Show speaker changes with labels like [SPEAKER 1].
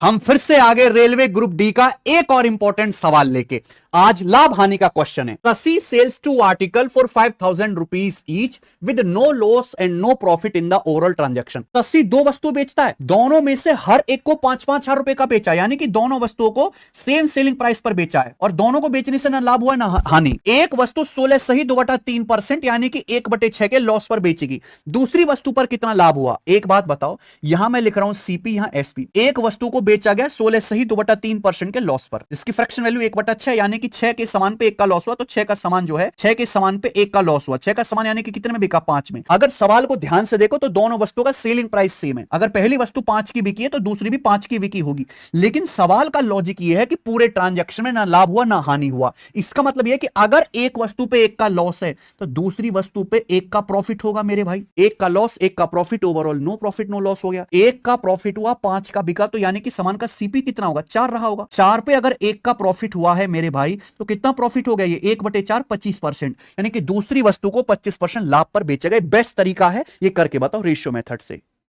[SPEAKER 1] हम फिर से आगे रेलवे ग्रुप डी का एक और इंपॉर्टेंट सवाल लेके। आज लाभ हानि का क्वेश्चन है। तसी sells two article for 5,000 rupees each with no loss and no profit in the overall transaction. तसी दो वस्तु बेचता है, दोनों में से हर एक को 5-5 हजार रुपए का बेचा, यानी कि दोनों वस्तुओं को सेम सेलिंग प्राइस पर बेचा है और दोनों को बेचने से ना लाभ हुआ ना हानि। एक वस्तु 16 सही 2/3% यानी कि 1/6 के लॉस पर बेचेगी। दूसरी वस्तु पर कितना लाभ हुआ? एक बात बताओ, यहां मैं लिख रहा हूं सीपी, यहां एसपी। एक वस्तु को बेचा गया 16 सही 2/3% के लॉस पर, जिसकी फ्रैक्शन वैल्यू 1/6 यानी कि 6 के समान पे 1 का लॉस हुआ, तो 6 का समान जो है 6 के समान पे 1 का लॉस हुआ। 6 का समान यानी कि कितने में बिका? 5 में। अगर सवाल को ध्यान से देखो तो दोनों वस्तुओं का सेलिंग प्राइस सेम है। अगर पहली वस्तु 5 की बिकी है तो दूसरी भी 5 की बिकी होगी। लेकिन सवाल का लॉजिक यह है कि पूरे ट्रांजैक्शन में ना लाभ हुआ ना हानि हुआ। इसका मतलब यह है कि अगर एक वस्तु पे 1 का लॉस है तो दूसरी वस्तु पे 1 का प्रॉफिट होगा मेरे भाई। 1 का लॉस 1 का profit, overall no profit no loss हो गया। 1 का प्रॉफिट हुआ 5 का बिका, तो यानी कि सामान का सीपी कितना होगा? 4 रहा होगा। 4 पे अगर 1 का प्रॉफिट हुआ है मेरे भाई तो कितना प्रॉफिट हो गया? ये 1/4 25%, यानी कि दूसरी वस्तु को 25% लाभ पर बेचा गया। बेस्ट तरीका है ये, करके बताओ रेशियो मेथड से।